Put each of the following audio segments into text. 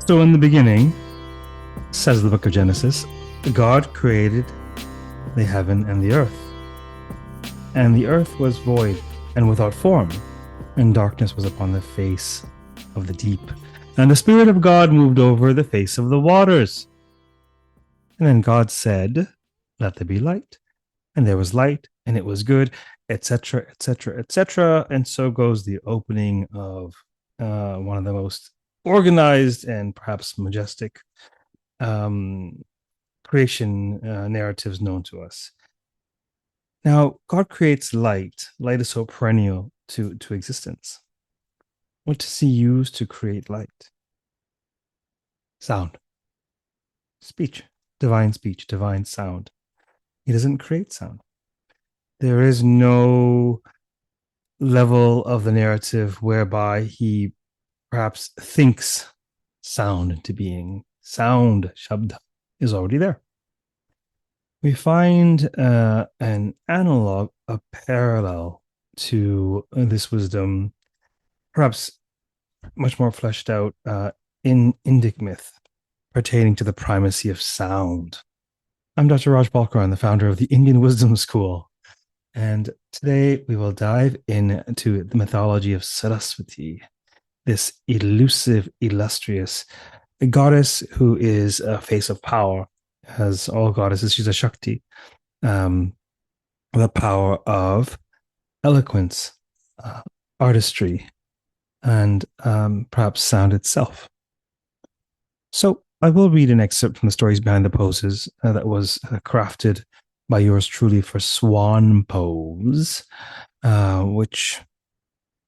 So in the beginning, says the book of Genesis, God created the heaven and the earth. And the earth was void and without form, and darkness was upon the face of the deep. And the Spirit of God moved over the face of the waters. And then God said, "Let there be light." And there was light, and it was good, etc., etc., etc. And so goes the opening of one of the most organized and perhaps majestic creation narratives known to us. Now, God creates light. Light is so perennial to existence. What does he use to create light? Sound, speech, divine sound. He doesn't create sound. There is no level of the narrative whereby he perhaps thinks sound into being. Sound, shabda, is already there. We find an analog, a parallel to this wisdom, perhaps much more fleshed out in Indic myth, pertaining to the primacy of sound. I'm Dr. Raj Balkaran, the founder of the Indian Wisdom School, and today we will dive into the mythology of Sarasvatī, this elusive, illustrious goddess who is a face of power. As all goddesses, she's a Shakti, the power of eloquence, artistry, and perhaps sound itself. So I will read an excerpt from the Stories Behind the Poses that was crafted by yours truly for Swan Pose, which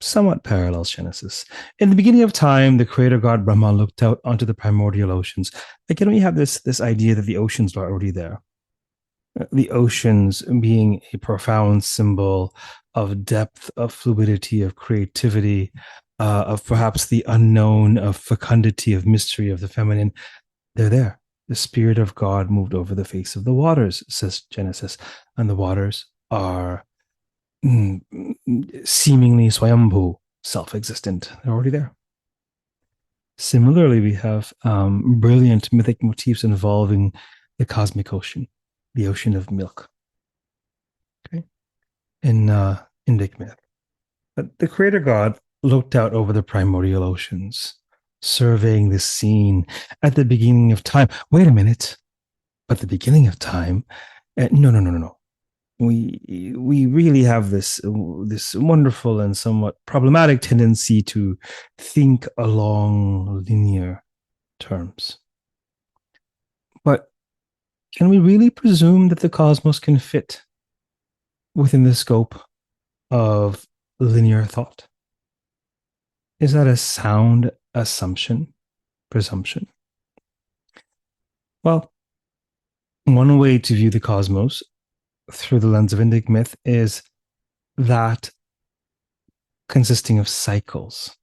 somewhat parallels Genesis. In the beginning of time, the creator god Brahma looked out onto the primordial oceans. Again, we have this idea that the oceans are already there. The oceans being a profound symbol of depth, of fluidity, of creativity, of perhaps the unknown, of fecundity, of mystery, of the feminine. They're there. The Spirit of God moved over the face of the waters, says Genesis, and the waters are seemingly swayambhu, self-existent. They're already there. Similarly, we have brilliant mythic motifs involving the cosmic ocean, the ocean of milk. Okay, in Indic myth, but the creator god looked out over the primordial oceans, surveying the scene at the beginning of time. Wait a minute, but the beginning of time? No. We really have this wonderful and somewhat problematic tendency to think along linear terms. But can we really presume that the cosmos can fit within the scope of linear thought? Is that a sound presumption? Well, one way to view the cosmos through the lens of Indic myth is that consisting of cycles.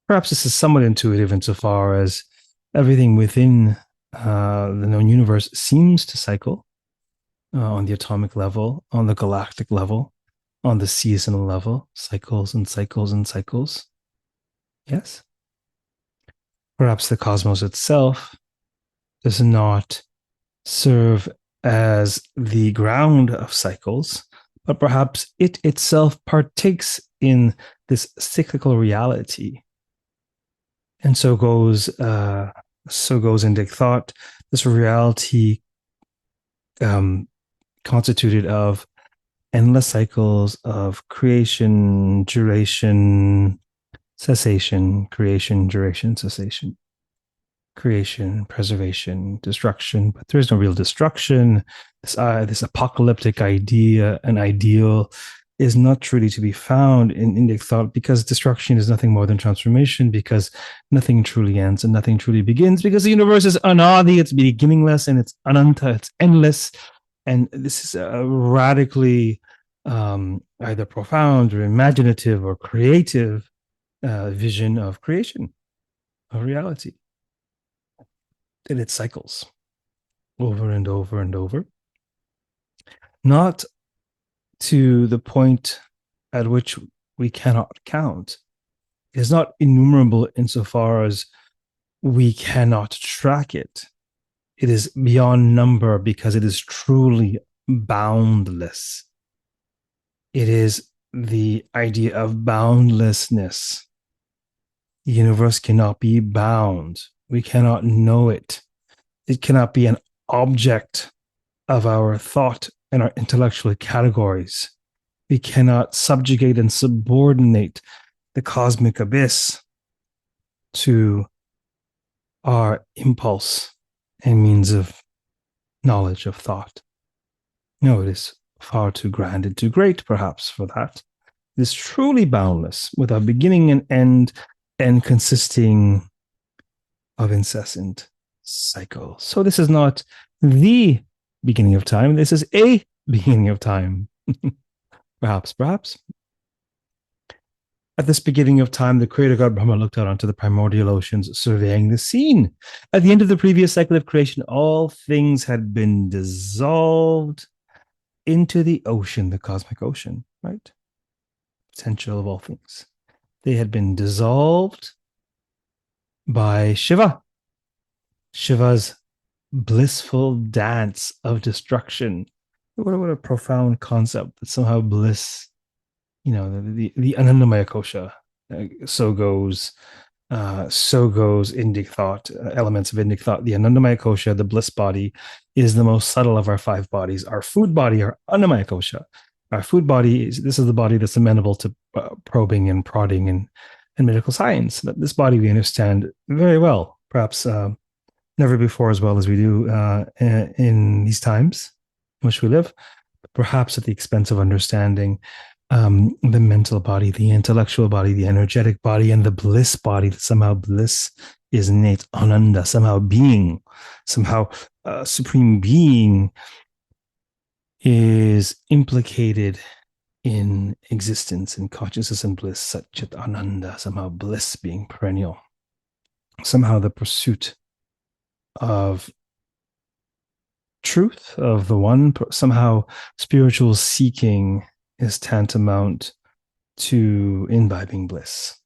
Perhaps this is somewhat intuitive insofar as everything within the known universe seems to cycle on the atomic level, on the galactic level, on the seasonal level, cycles and cycles and cycles. Yes? Perhaps the cosmos itself does not serve as the ground of cycles, but perhaps it itself partakes in this cyclical reality. And so goes Indic thought, this reality constituted of endless cycles of creation, duration, cessation, creation, duration, cessation. Creation, preservation, destruction, but there is no real destruction. This apocalyptic idea, an ideal, is not truly to be found in Indic thought, because destruction is nothing more than transformation, because nothing truly ends and nothing truly begins, because the universe is anadi, it's beginningless, and it's ananta, it's endless. And this is a radically either profound or imaginative or creative vision of creation, of reality. And it cycles over and over and over, not to the point at which we cannot count. It is not innumerable insofar as we cannot track it. It is beyond number because it is truly boundless. It is the idea of boundlessness. The universe cannot be bound. We cannot know it. It cannot be an object of our thought and our intellectual categories. We cannot subjugate and subordinate the cosmic abyss to our impulse and means of knowledge, of thought. No, it is far too grand and too great, perhaps, for that. It is truly boundless, with a beginning and end, and consisting of incessant cycle. So this is not the beginning of time. This is a beginning of time. Perhaps. At this beginning of time, the creator god Brahma looked out onto the primordial oceans, surveying the scene. At the end of the previous cycle of creation, all things had been dissolved into the ocean, the cosmic ocean, right? Potential of all things. They had been dissolved by Shiva. Shiva's blissful dance of destruction. What a profound concept that somehow bliss, the Anandamaya Kosha. So goes Indic thought, elements of Indic thought. The Anandamaya Kosha, the bliss body, is the most subtle of our five bodies. Our food body, our Annamaya Kosha. Our food body this is the body that's amenable to probing and prodding and medical science. This body we understand very well, perhaps never before as well as we do in these times in which we live, perhaps at the expense of understanding the mental body, the intellectual body, the energetic body, and the bliss body. Somehow bliss is innate, ananda, somehow being, somehow supreme being is implicated in existence and consciousness and bliss, satchit ananda, somehow bliss being perennial, somehow the pursuit of truth, of the one, somehow spiritual seeking is tantamount to imbibing bliss.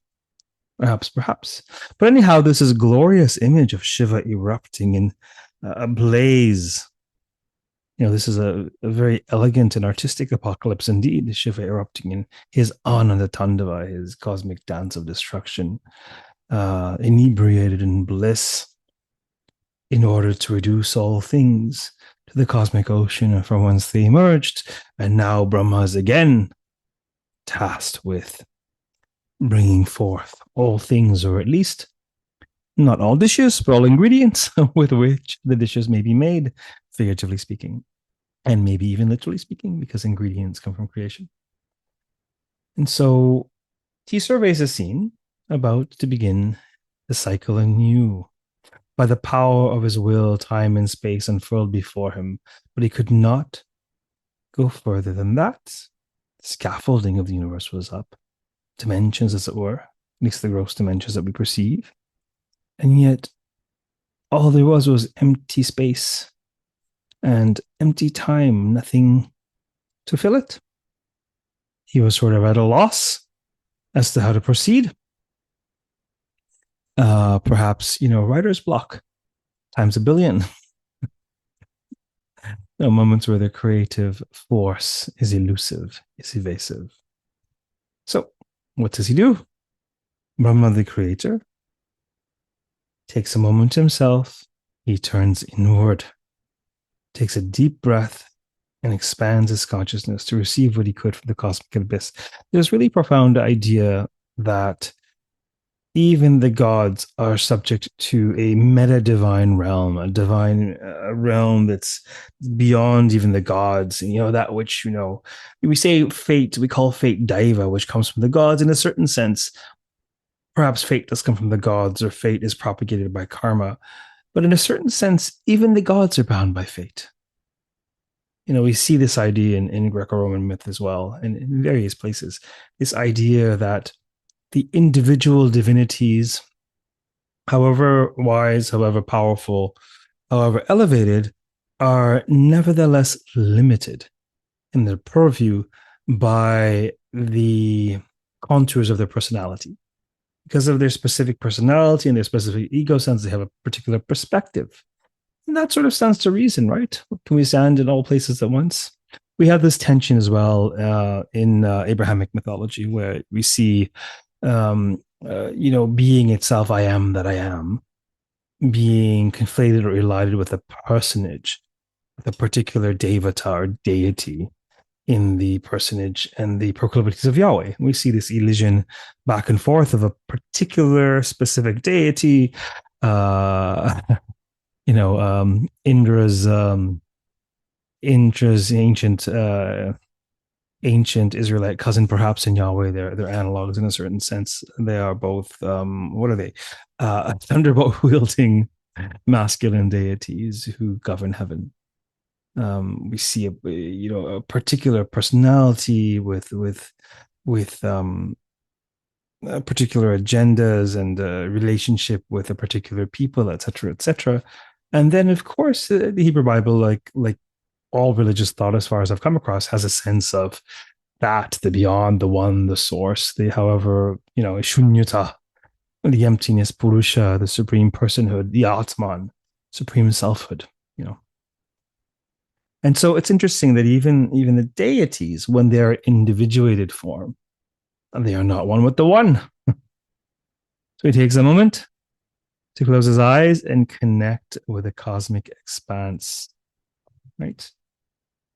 Perhaps. But anyhow, this is a glorious image of Shiva erupting in a blaze. This is a very elegant and artistic apocalypse indeed, Shiva erupting in his Ananda Tandava, his cosmic dance of destruction, inebriated in bliss, in order to reduce all things to the cosmic ocean from whence they emerged. And now Brahma is again tasked with bringing forth all things, or at least not all dishes, but all ingredients with which the dishes may be made, figuratively speaking, and maybe even literally speaking, because ingredients come from creation. And so he surveys a scene about to begin the cycle anew. By the power of his will, time and space unfurled before him, but he could not go further than that. The scaffolding of the universe was up, dimensions, as it were, at least the gross dimensions that we perceive. And yet, all there was empty space and empty time, nothing to fill it. He was sort of at a loss as to how to proceed. Perhaps, writer's block times a billion. Moments where the creative force is elusive, is evasive. So, what does he do? Brahma, the creator, takes a moment to himself. He turns inward, takes a deep breath, and expands his consciousness to receive what he could from the cosmic abyss. There's really profound idea that even the gods are subject to a meta-divine realm, a divine realm that's beyond even the gods. That which, we say fate, we call fate daiva, which comes from the gods in a certain sense. Perhaps fate does come from the gods, or fate is propagated by karma. But in a certain sense, even the gods are bound by fate. We see this idea in Greco-Roman myth as well, and in various places. This idea that the individual divinities, however wise, however powerful, however elevated, are nevertheless limited in their purview by the contours of their personality. Because of their specific personality and their specific ego sense, they have a particular perspective. And that sort of stands to reason, right? Can we stand in all places at once? We have this tension as well in Abrahamic mythology, where we see, being itself, I am that I am, being conflated or elided with a personage, with a particular devata or deity in the personage and the proclivities of Yahweh. We see this elision back and forth of a particular specific deity, uh, Indra's ancient Israelite cousin, perhaps in Yahweh. They're analogs in a certain sense. They are both what are they? Thunderbolt wielding masculine deities who govern heaven. We see a particular personality with particular agendas and relationship with a particular people, etc., etc. And then, of course, the Hebrew Bible, like all religious thought, as far as I've come across, has a sense of that, the beyond, the one, the source, the however, shunyata, the emptiness, purusha, the supreme personhood, the atman, supreme selfhood, you know. And so it's interesting that even the deities, when they're individuated form, they are not one with the one. So he takes a moment to close his eyes and connect with the cosmic expanse, right?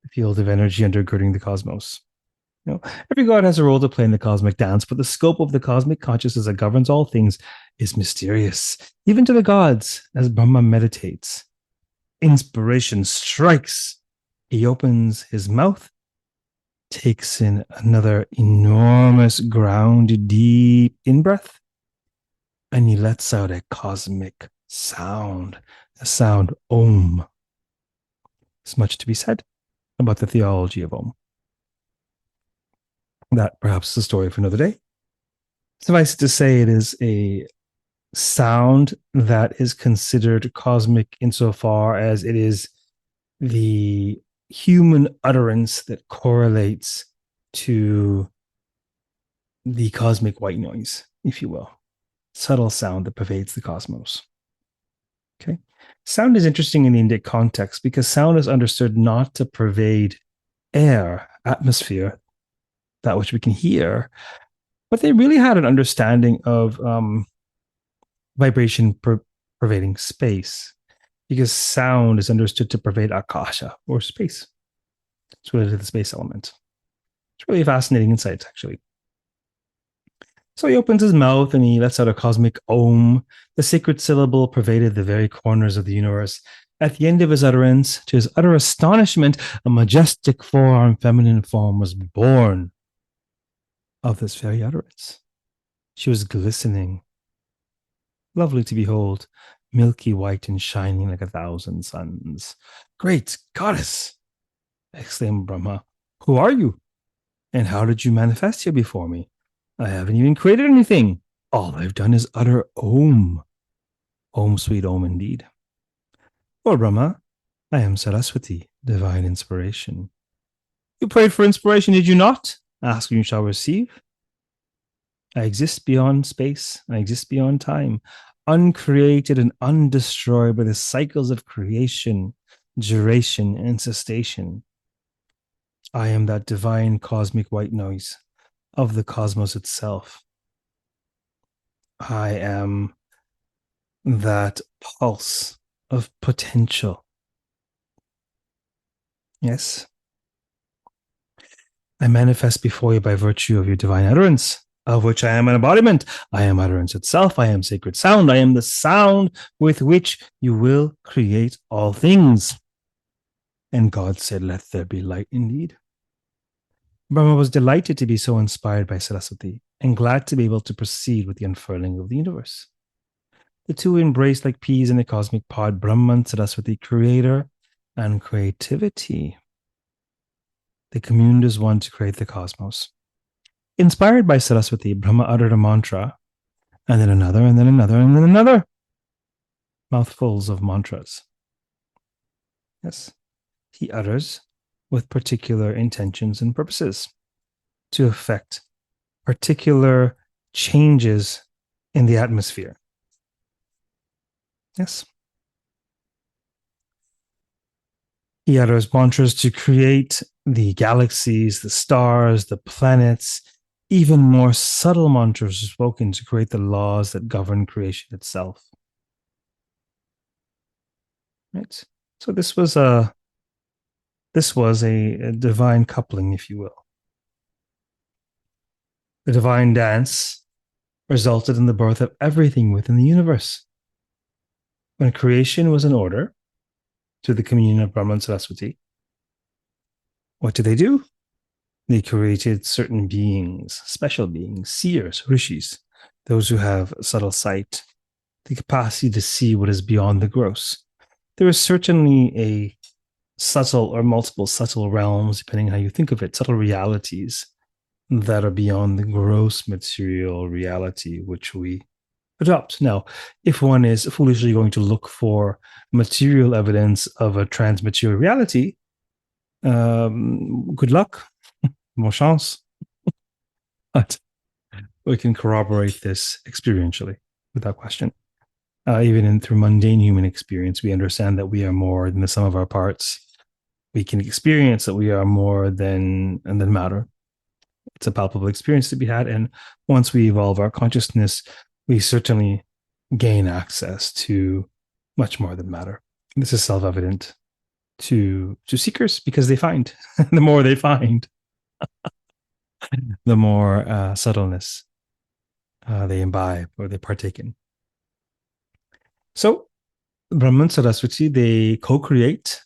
The field of energy undergirding the cosmos. Every god has a role to play in the cosmic dance, but the scope of the cosmic consciousness that governs all things is mysterious, even to the gods, as Brahma meditates. Inspiration strikes. He opens his mouth, takes in another enormous, ground deep in breath, and he lets out a cosmic sound, the sound Om. There's much to be said about the theology of Om. That perhaps is a story for another day. Suffice it to say, it is a sound that is considered cosmic insofar as it is the human utterance that correlates to the cosmic white noise, if you will. Subtle sound that pervades the cosmos. Okay. Sound is interesting in the Indic context because sound is understood not to pervade air, atmosphere, that which we can hear, but they really had an understanding of vibration pervading space, because sound is understood to pervade akasha, or space. It's related to the space element. It's really a fascinating insight, actually. So he opens his mouth and he lets out a cosmic Om. The sacred syllable pervaded the very corners of the universe. At the end of his utterance, to his utter astonishment, a majestic four-armed feminine form was born of this very utterance. She was glistening, lovely to behold, milky white and shining like 1,000 suns. Great goddess, exclaimed Brahma. Who are you? And how did you manifest here before me? I haven't even created anything. All I've done is utter Om. Om, sweet Om, indeed. Lord Brahma, I am Sarasvatī, divine inspiration. You prayed for inspiration, did you not? Ask and you shall receive. I exist beyond space. I exist beyond time, uncreated and undestroyed by the cycles of creation, duration, and cessation. I am that divine cosmic white noise of the cosmos itself. I am that pulse of potential. Yes. I manifest before you by virtue of your divine utterance, of which I am an embodiment. I am utterance itself. I am sacred sound. I am the sound with which you will create all things. And God said, let there be light indeed. Brahma was delighted to be so inspired by Saraswati and glad to be able to proceed with the unfurling of the universe. The two embraced like peas in a cosmic pod, Brahma and Saraswati, creator and creativity. They communed as one to create the cosmos. Inspired by Saraswati, Brahma uttered a mantra, and then another, and then another, and then another. Mouthfuls of mantras. Yes, he utters with particular intentions and purposes to effect particular changes in the atmosphere. Yes. He utters mantras to create the galaxies, the stars, the planets. Even more subtle mantras are spoken to create the laws that govern creation itself. Right. So this was a divine coupling, if you will. The divine dance resulted in the birth of everything within the universe. When creation was in order to the communion of Brahmā and Sarasvatī, what did they do? They created certain beings, special beings, seers, rishis, those who have subtle sight, the capacity to see what is beyond the gross. There is certainly a subtle or multiple subtle realms, depending on how you think of it, subtle realities that are beyond the gross material reality which we adopt. Now, if one is foolishly going to look for material evidence of a transmaterial reality, good luck, more chance. But we can corroborate this experientially without question. Even through mundane human experience, we understand that we are more than the sum of our parts. We can experience that we are more than matter. It's a palpable experience to be had. And once we evolve our consciousness, we certainly gain access to much more than matter. This is self-evident to seekers because they find. The more they find, the more subtleness they imbibe or they partake in. So, Brahmā and Sarasvatī, they co-create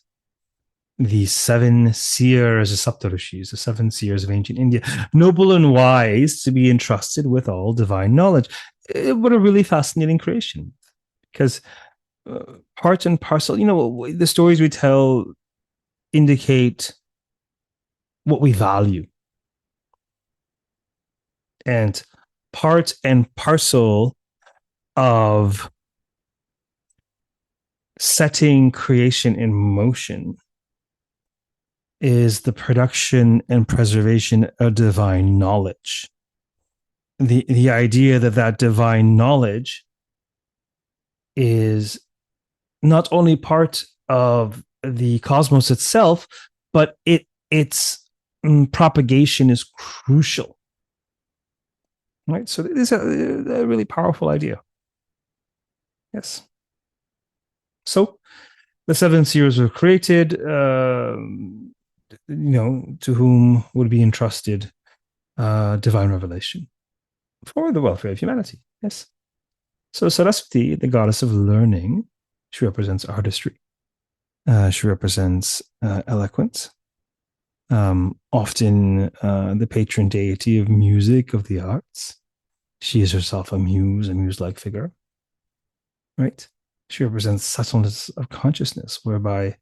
the seven seers, the Saptarishis, the seven seers of ancient India, noble and wise to be entrusted with all divine knowledge. What a really fascinating creation, because part and parcel, the stories we tell indicate what we value. And part and parcel of setting creation in motion is the production and preservation of divine knowledge. The idea that divine knowledge is not only part of the cosmos itself, but its propagation is crucial. Right? So it is a really powerful idea. Yes. So the seven seers were created, to whom would be entrusted divine revelation for the welfare of humanity. Yes. So Sarasvatī, the goddess of learning, she represents artistry. She represents eloquence. Often the patron deity of music, of the arts. She is herself a muse-like figure. Right? She represents subtleness of consciousness, whereby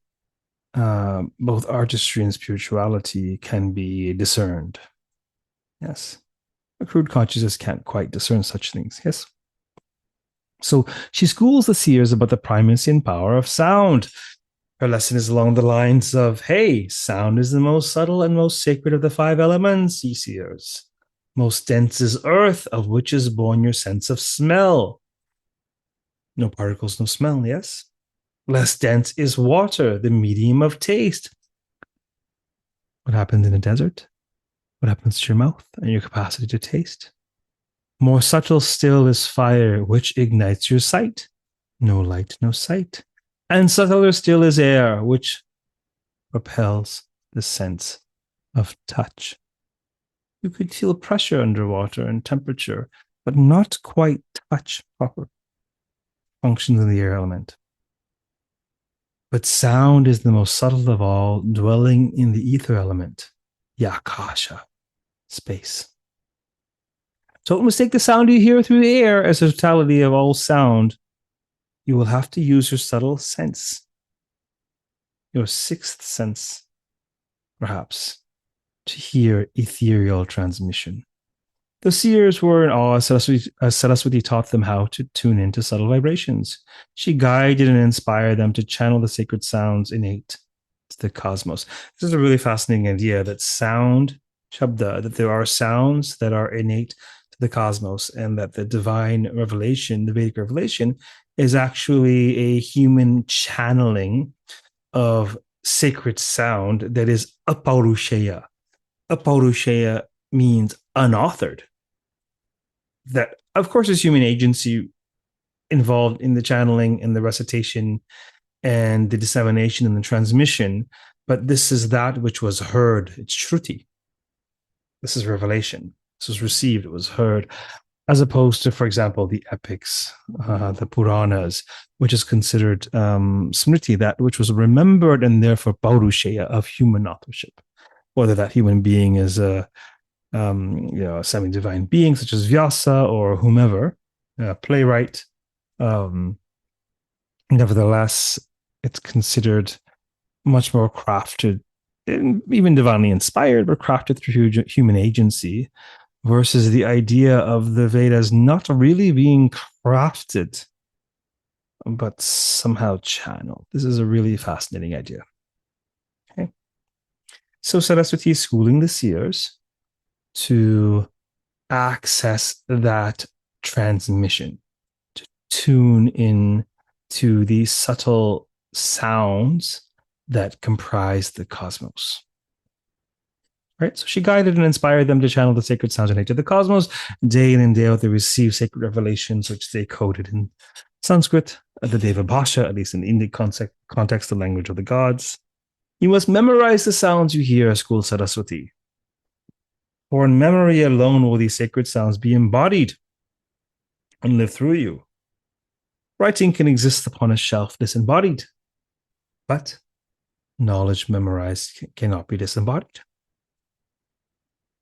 both artistry and spirituality can be discerned. Yes. A crude consciousness can't quite discern such things. Yes. So she schools the seers about the primacy and power of sound. Her lesson is along the lines of, hey, sound is the most subtle and most sacred of the five elements, ye seers. Most dense is earth, of which is born your sense of smell. No particles, no smell, yes? Less dense is water, the medium of taste. What happens in a desert? What happens to your mouth and your capacity to taste? More subtle still is fire, which ignites your sight. No light, no sight. And subtler still is air, which repels the sense of touch. You could feel pressure underwater and temperature, but not quite touch proper functions of the air element. But sound is the most subtle of all, dwelling in the ether element, Yakasha, space. So don't mistake the sound you hear through the air as the totality of all sound. You will have to use your subtle sense, your sixth sense, perhaps, to hear ethereal transmission. The seers were in awe as Sarasvatī taught them how to tune into subtle vibrations. She guided and inspired them to channel the sacred sounds innate to the cosmos. This is a really fascinating idea that sound, shabda, that there are sounds that are innate to the cosmos, and that the divine revelation, the Vedic revelation, is actually a human channeling of sacred sound that is apaurushaya. Apaurushaya means unauthored. That, of course, is human agency involved in the channeling and the recitation and the dissemination and the transmission, but this is that which was heard. It's Shruti. This is revelation. This was received, it was heard, as opposed to, for example, the epics, the Puranas, which is considered Smriti, that which was remembered and therefore Paurusheya of human authorship. Whether that human being is a a semi-divine being such as Vyasa or whomever, a playwright. Nevertheless, it's considered much more crafted, even divinely inspired, but crafted through human agency, versus the idea of the Vedas not really being crafted, but somehow channeled. This is a really fascinating idea. Okay. So Saraswati is schooling the seers to access that transmission, to tune in to these subtle sounds that comprise the cosmos. Right? So she guided and inspired them to channel the sacred sounds and nature of the cosmos. Day in and day out, they received sacred revelations, which they coded in Sanskrit, the Deva Bhasha, at least in the Indic context, the language of the gods. You must memorize the sounds you hear, school Saraswati. For in memory alone will these sacred sounds be embodied and live through you. Writing can exist upon a shelf disembodied, but knowledge memorized cannot be disembodied.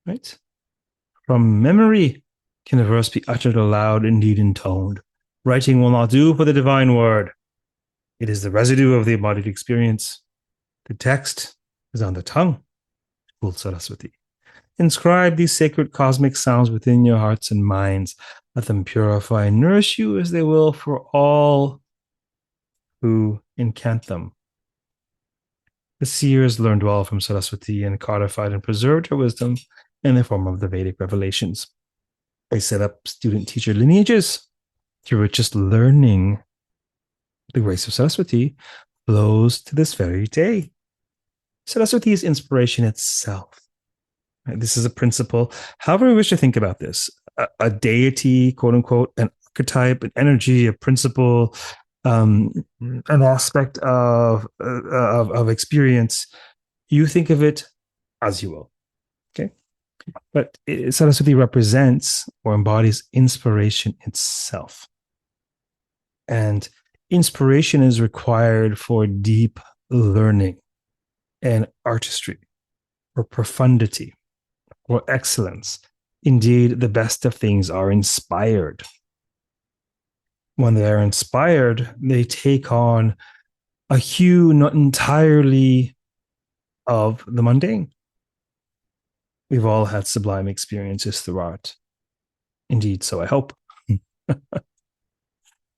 Right? From memory can a verse be uttered aloud, indeed intoned. Writing will not do for the divine word. It is the residue of the embodied experience. The text is on the tongue, School Saraswati. Inscribe these sacred cosmic sounds within your hearts and minds. Let them purify and nourish you as they will for all who incant them. The seers learned well from Saraswati and codified and preserved her wisdom in the form of the Vedic revelations. They set up student-teacher lineages through which just learning the grace of Saraswati flows to this very day. Saraswati is inspiration itself. Right? This is a principle. However we wish to think about this, a deity, quote unquote, an archetype, an energy, a principle, an aspect of experience, you think of it as you will. Okay. But Saraswati represents or embodies inspiration itself. And inspiration is required for deep learning and artistry, or profundity, or excellence. Indeed, the best of things are inspired. When they are inspired, they take on a hue not entirely of the mundane. We've all had sublime experiences through art. Indeed, so I hope.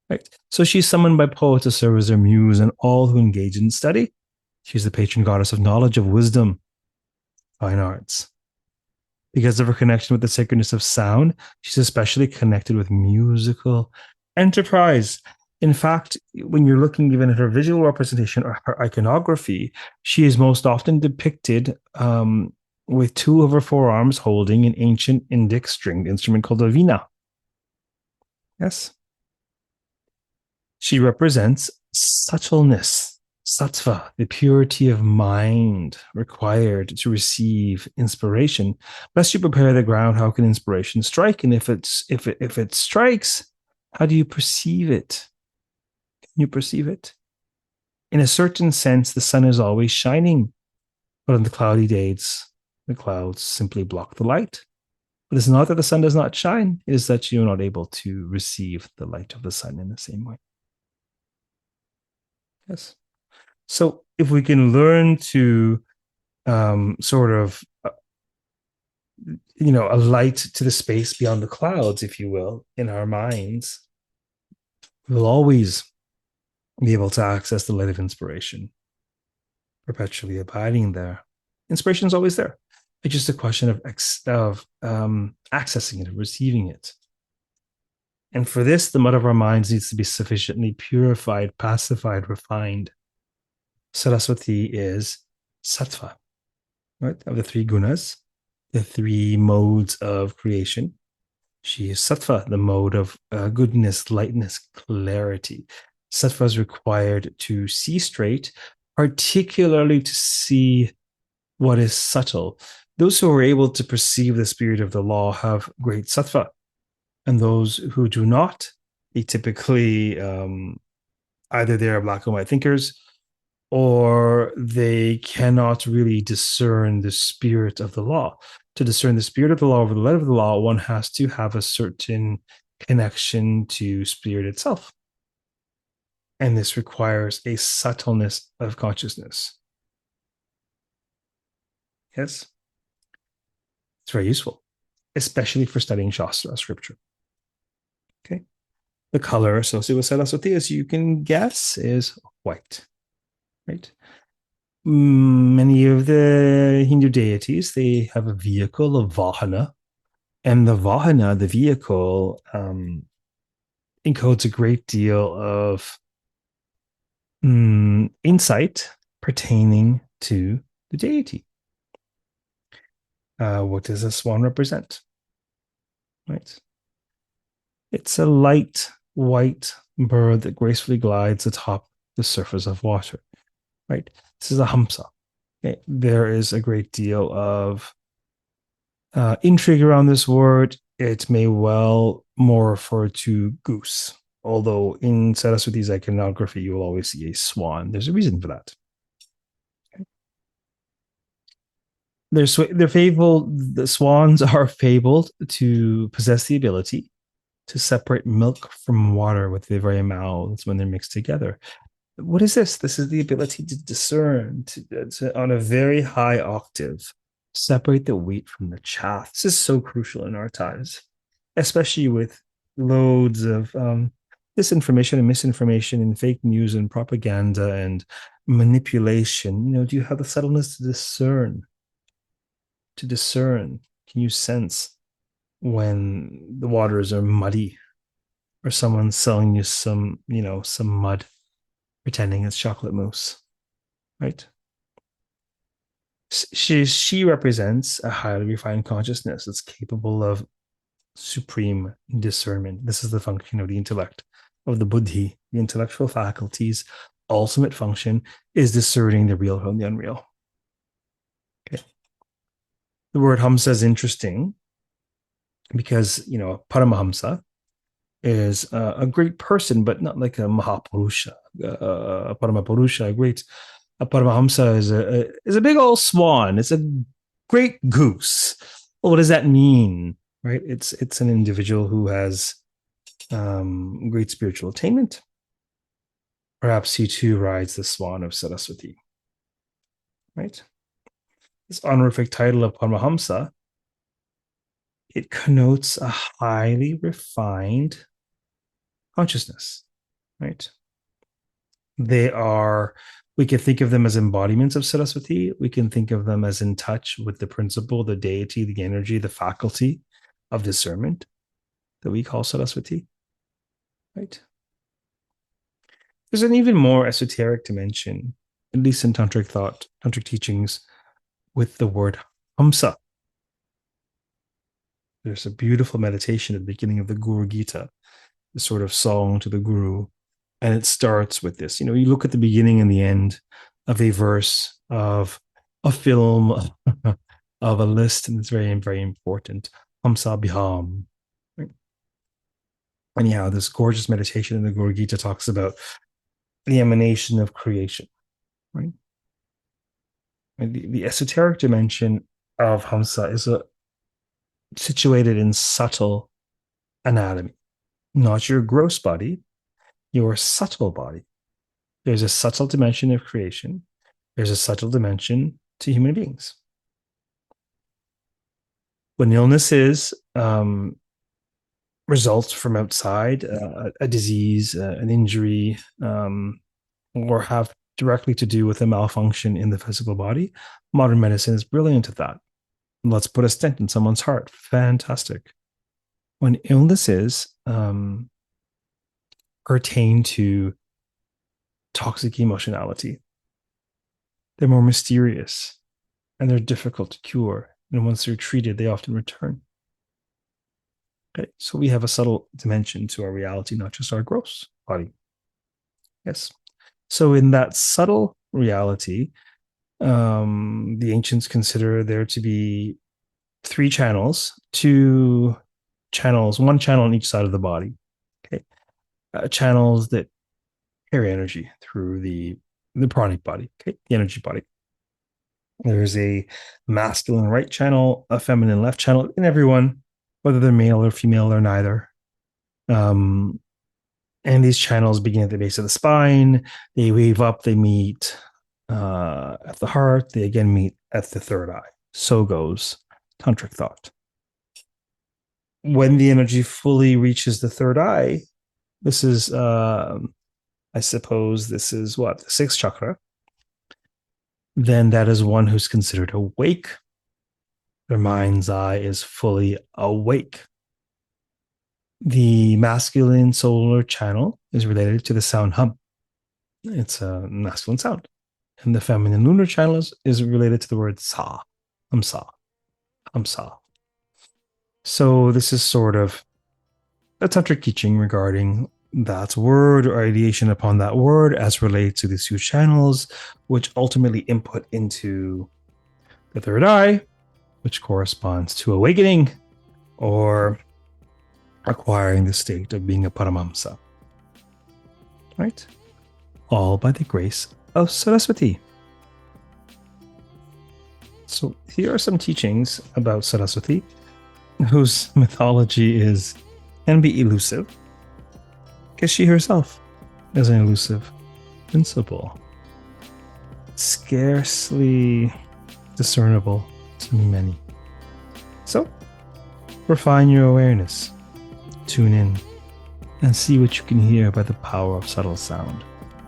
Right. So she's summoned by poets to serve as their muse and all who engage in study. She's the patron goddess of knowledge, of wisdom, fine arts. Because of her connection with the sacredness of sound, she's especially connected with musical enterprise. In fact, when you're looking even at her visual representation or her iconography, she is most often depicted with two of her forearms holding an ancient Indic stringed instrument called a veena. Yes. She represents subtleness, sattva, the purity of mind required to receive inspiration. Lest you prepare the ground, how can inspiration strike? And if it strikes, how do you perceive it? Can you perceive it? In a certain sense, the sun is always shining, but on the cloudy days, the clouds simply block the light. But it's not that the sun does not shine, it is that you're not able to receive the light of the sun in the same way. Yes. So if we can learn to sort of, a light to the space beyond the clouds, if you will, in our minds, we'll always be able to access the light of inspiration, perpetually abiding there. Inspiration is always there. It's just a question of accessing it, of receiving it. And for this, the mud of our minds needs to be sufficiently purified, pacified, refined. Saraswati is sattva, right? Of the three gunas, the three modes of creation. She is sattva, the mode of goodness, lightness, clarity. Sattva is required to see straight, particularly to see what is subtle. Those who are able to perceive the spirit of the law have great sattva, and those who do not, they typically either they are black and white thinkers or they cannot really discern the spirit of the law. To discern the spirit of the law over the letter of the law, one has to have a certain connection to spirit itself. And this requires a subtleness of consciousness. Yes? It's very useful, especially for studying Shastra, scripture. Okay. The color associated with Saraswati, as you can guess, is white. Right? Many of the Hindu deities, they have a vehicle, a vahana, and the vahana, the vehicle, encodes a great deal of insight pertaining to the deity. What does a swan represent? Right? It's a light white bird that gracefully glides atop the surface of water. Right? This is a hamsa. Okay? There is a great deal of intrigue around this word. It may well more refer to goose, although in Saraswati's iconography, you will always see a swan. There's a reason for that. Okay? They're fabled. The swans are fabled to possess the ability to separate milk from water with their very mouths when they're mixed together. What is this? This is the ability to discern on a very high octave, separate the wheat from the chaff. This is so crucial in our times, especially with loads of disinformation and misinformation and fake news and propaganda and manipulation. Do you have the subtleness to discern? To discern, can you sense when the waters are muddy or someone's selling you some mud pretending it's chocolate mousse, right? She represents a highly refined consciousness that's capable of supreme discernment. This is the function of the intellect, of the buddhi, the intellectual faculties. Ultimate function is discerning the real from the unreal. Okay. The word hamsa is interesting because, Paramahamsa is a great person, but not like a Mahapurusha, a Paramapurusha, a Paramahamsa is a big old swan. It's a great goose. Well, what does that mean? Right? It's an individual who has great spiritual attainment. Perhaps he too rides the swan of Saraswati. Right? This honorific title of Paramahamsa, it connotes a highly refined consciousness, right? We can think of them as embodiments of Saraswati. We can think of them as in touch with the principle, the deity, the energy, the faculty of discernment that we call Saraswati, right? There's an even more esoteric dimension, at least in tantric thought, tantric teachings, with the word hamsa. There's a beautiful meditation at the beginning of the Guru Gita, the sort of song to the guru. And it starts with this. You look at the beginning and the end of a verse of a film, of a list, and it's very, very important. Hamsa Biham. Right? Anyhow, this gorgeous meditation in the Guru Gita talks about the emanation of creation. Right? And the esoteric dimension of Hamsa is situated in subtle anatomy, not your gross body, your subtle body. There's a subtle dimension of creation. There's a subtle dimension to human beings. When illness results from outside, a disease, an injury, or have directly to do with a malfunction in the physical body, modern medicine is brilliant at that. Let's put a stent in someone's heart. Fantastic. When illnesses pertain to toxic emotionality, they're more mysterious and they're difficult to cure. And once they're treated, they often return. Okay, so we have a subtle dimension to our reality, not just our gross body. Yes. So in that subtle reality, the ancients consider there to be three channels, two channels, one channel on each side of the body. Okay, channels that carry energy through the pranic body. Okay, the energy body. There's a masculine right channel, a feminine left channel in everyone, whether they're male or female or neither. And these channels begin at the base of the spine. They wave up. They meet at the heart. They again meet at the third eye. So goes tantric thought. When the energy fully reaches the third eye, this is, I suppose, this is what, the sixth chakra. Then that is one who's considered awake. Their mind's eye is fully awake. The masculine solar channel is related to the sound hum. It's a masculine sound. And the feminine lunar channel is related to the word sa, hamsa, hamsa. So this is sort of a tantric teaching regarding that word or ideation upon that word as related to these two channels, which ultimately input into the third eye, which corresponds to awakening or acquiring the state of being a Paramahamsa. Right? All by the grace of Sarasvatī. So here are some teachings about Sarasvatī, whose mythology can be elusive, because she herself is an elusive principle, scarcely discernible to many. So, refine your awareness, tune in, and see what you can hear by the power of subtle sound,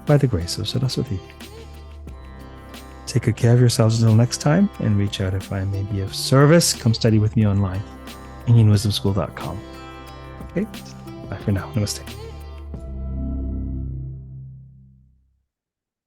by the grace of Sarasvatī. Take good care of yourselves until next time, and reach out if I may be of service. Come study with me online, IndianWisdomSchool.com. Okay, bye for now. Namaste.